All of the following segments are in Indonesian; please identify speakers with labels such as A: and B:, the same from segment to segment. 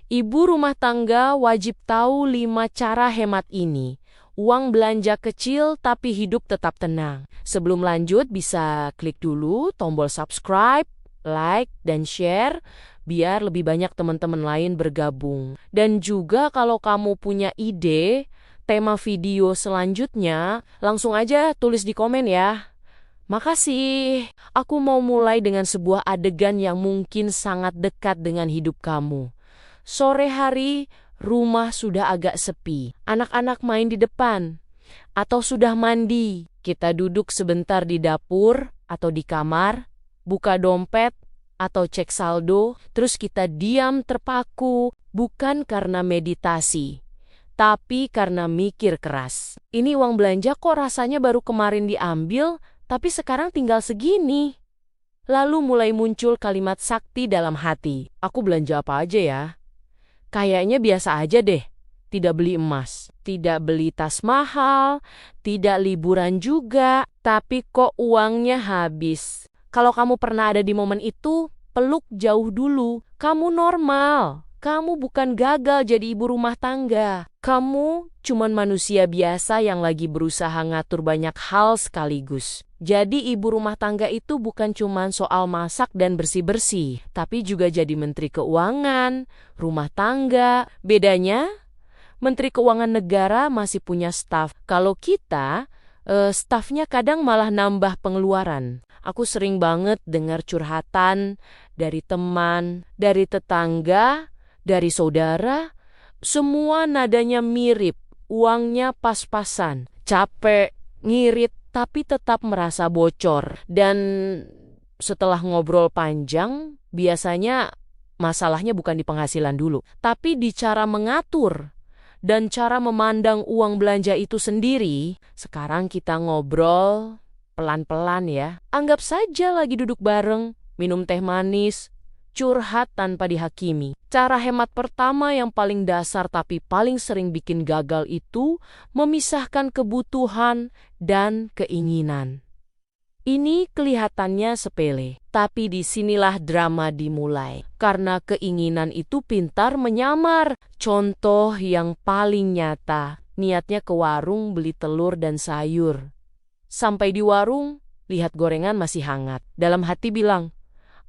A: Ibu rumah tangga wajib tahu 5 cara hemat ini. Uang belanja kecil tapi hidup tetap tenang. Sebelum lanjut bisa klik dulu tombol subscribe, like, dan share biar lebih banyak teman-teman lain bergabung. Dan juga kalau kamu punya ide tema video selanjutnya, langsung aja tulis di komen ya. Makasih. Aku mau mulai dengan sebuah adegan yang mungkin sangat dekat dengan hidup kamu. Sore hari, rumah sudah agak sepi. Anak-anak main di depan atau sudah mandi. Kita duduk sebentar di dapur atau di kamar, buka dompet atau cek saldo, terus kita diam terpaku, bukan karena meditasi, tapi karena mikir keras. Ini uang belanja kok rasanya baru kemarin diambil, tapi sekarang tinggal segini. Lalu mulai muncul kalimat sakti dalam hati. Aku belanja apa aja ya? Kayaknya biasa aja deh. Tidak beli emas, tidak beli tas mahal, tidak liburan juga, tapi kok uangnya habis. Kalau kamu pernah ada di momen itu, peluk jauh dulu. Kamu normal. Kamu bukan gagal jadi ibu rumah tangga. Kamu cuman manusia biasa yang lagi berusaha ngatur banyak hal sekaligus. Jadi ibu rumah tangga itu bukan cuman soal masak dan bersih-bersih, tapi juga jadi menteri keuangan, rumah tangga. Bedanya, menteri keuangan negara masih punya staf. Kalau kita, stafnya kadang malah nambah pengeluaran. Aku sering banget dengar curhatan dari teman, dari tetangga, dari saudara. Semua nadanya mirip, uangnya pas-pasan, capek, ngirit, tapi tetap merasa bocor. Dan setelah ngobrol panjang, biasanya masalahnya bukan di penghasilan dulu, tapi di cara mengatur dan cara memandang uang belanja itu sendiri. Sekarang kita ngobrol pelan-pelan ya. Anggap saja lagi duduk bareng, minum teh manis, curhat tanpa dihakimi. Cara hemat pertama yang paling dasar tapi paling sering bikin gagal itu memisahkan kebutuhan dan keinginan. Ini kelihatannya sepele, tapi disinilah drama dimulai. Karena keinginan itu pintar menyamar. Contoh yang paling nyata, niatnya ke warung beli telur dan sayur. Sampai di warung, lihat gorengan masih hangat. Dalam hati bilang,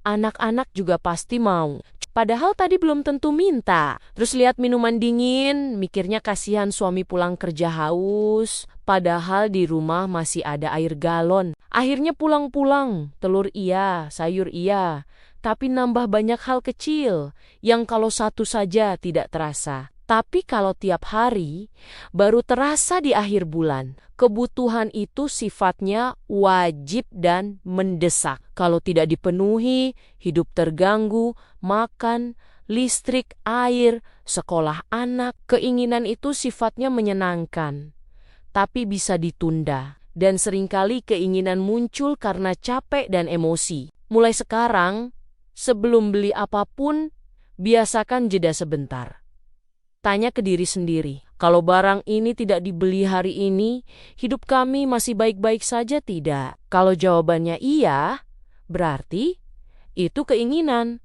A: anak-anak juga pasti mau. Padahal tadi belum tentu minta. Terus lihat minuman dingin, mikirnya kasihan suami pulang kerja haus. Padahal di rumah masih ada air galon. Akhirnya pulang-pulang, telur iya, sayur iya. Tapi nambah banyak hal kecil, yang kalau satu saja tidak terasa. Tapi kalau tiap hari, baru terasa di akhir bulan. Kebutuhan itu sifatnya wajib dan mendesak. Kalau tidak dipenuhi, hidup terganggu, makan, listrik, air, sekolah anak. Keinginan itu sifatnya menyenangkan, tapi bisa ditunda. Dan seringkali keinginan muncul karena capek dan emosi. Mulai sekarang, sebelum beli apapun, biasakan jeda sebentar. Tanya ke diri sendiri, kalau barang ini tidak dibeli hari ini, hidup kami masih baik-baik saja tidak? Kalau jawabannya iya, berarti itu keinginan.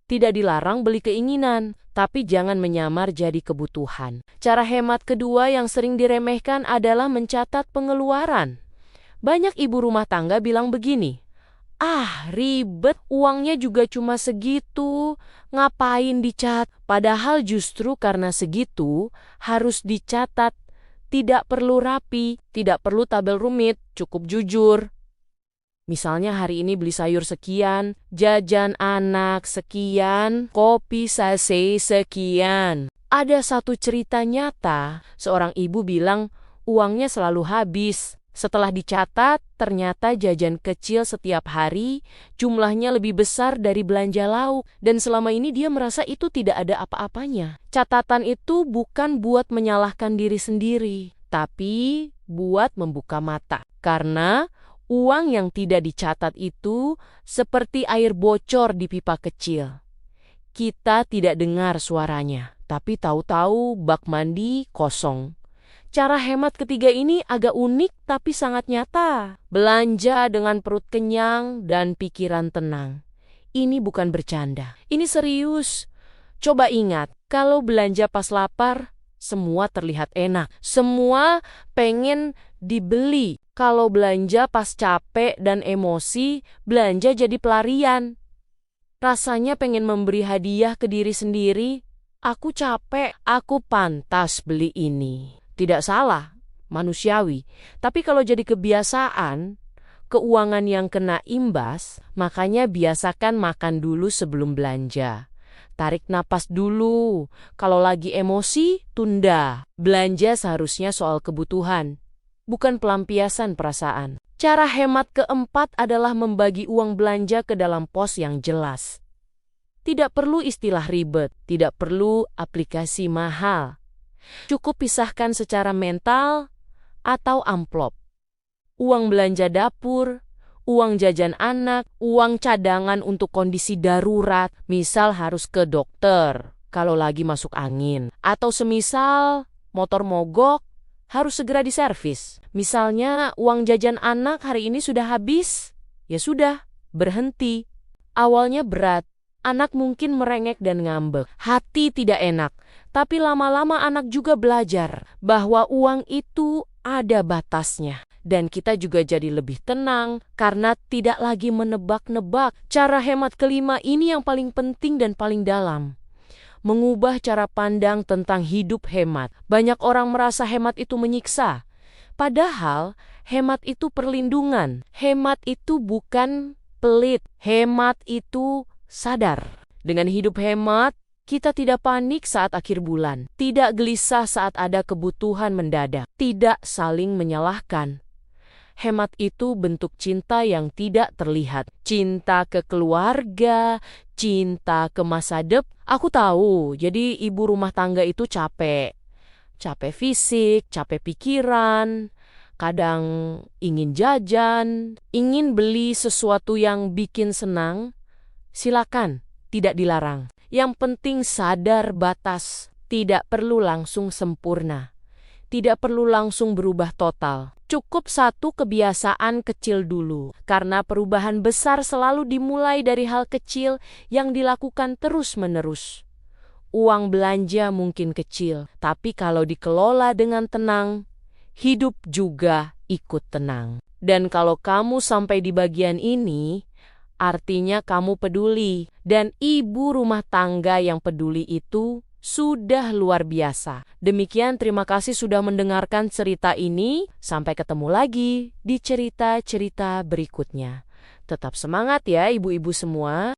A: Tidak dilarang beli keinginan, tapi jangan menyamar jadi kebutuhan. Cara hemat kedua yang sering diremehkan adalah mencatat pengeluaran. Banyak ibu rumah tangga bilang begini, ribet, uangnya juga cuma segitu, ngapain dicatat? Padahal justru karena segitu harus dicatat, tidak perlu rapi, tidak perlu tabel rumit, cukup jujur. Misalnya hari ini beli sayur sekian, jajan anak sekian, kopi sase sekian. Ada satu cerita nyata, seorang ibu bilang uangnya selalu habis. Setelah dicatat, ternyata jajan kecil setiap hari jumlahnya lebih besar dari belanja lauk. Dan selama ini dia merasa itu tidak ada apa-apanya. Catatan itu bukan buat menyalahkan diri sendiri, tapi buat membuka mata. Karena uang yang tidak dicatat itu seperti air bocor di pipa kecil. Kita tidak dengar suaranya, tapi tahu-tahu bak mandi kosong. Cara hemat ketiga ini agak unik tapi sangat nyata. Belanja dengan perut kenyang dan pikiran tenang. Ini bukan bercanda. Ini serius. Coba ingat, kalau belanja pas lapar, semua terlihat enak. Semua pengen dibeli. Kalau belanja pas capek dan emosi, belanja jadi pelarian. Rasanya pengen memberi hadiah ke diri sendiri. Aku capek, aku pantas beli ini. Tidak salah, manusiawi. Tapi kalau jadi kebiasaan, keuangan yang kena imbas, makanya biasakan makan dulu sebelum belanja. Tarik napas dulu. Kalau lagi emosi, tunda. Belanja seharusnya soal kebutuhan, bukan pelampiasan perasaan. Cara hemat keempat adalah membagi uang belanja ke dalam pos yang jelas. Tidak perlu istilah ribet, tidak perlu aplikasi mahal. Cukup pisahkan secara mental atau amplop. Uang belanja dapur, uang jajan anak, uang cadangan untuk kondisi darurat, misal harus ke dokter kalau lagi masuk angin. Atau semisal motor mogok, harus segera diservis. Misalnya uang jajan anak hari ini sudah habis, ya sudah, berhenti. Awalnya berat, anak mungkin merengek dan ngambek. Hati tidak enak, tapi lama-lama anak juga belajar bahwa uang itu ada batasnya. Dan kita juga jadi lebih tenang karena tidak lagi menebak-nebak. Cara hemat kelima ini yang paling penting dan paling dalam. Mengubah cara pandang tentang hidup hemat. Banyak orang merasa hemat itu menyiksa. Padahal hemat itu perlindungan. Hemat itu bukan pelit. Hemat itu sadar. Dengan hidup hemat, kita tidak panik saat akhir bulan. Tidak gelisah saat ada kebutuhan mendadak. Tidak saling menyalahkan. Hemat itu bentuk cinta yang tidak terlihat. Cinta ke keluarga, cinta ke masa depan. Aku tahu, jadi ibu rumah tangga itu capek. Capek fisik, capek pikiran. Kadang ingin jajan, ingin beli sesuatu yang bikin senang. Silakan, tidak dilarang. Yang penting sadar batas. Tidak perlu langsung sempurna. Tidak perlu langsung berubah total. Cukup satu kebiasaan kecil dulu, karena perubahan besar selalu dimulai dari hal kecil yang dilakukan terus-menerus. Uang belanja mungkin kecil, tapi kalau dikelola dengan tenang, hidup juga ikut tenang. Dan kalau kamu sampai di bagian ini, artinya kamu peduli, dan ibu rumah tangga yang peduli itu sudah luar biasa. Demikian, terima kasih sudah mendengarkan cerita ini. Sampai ketemu lagi di cerita-cerita berikutnya. Tetap semangat ya ibu-ibu semua.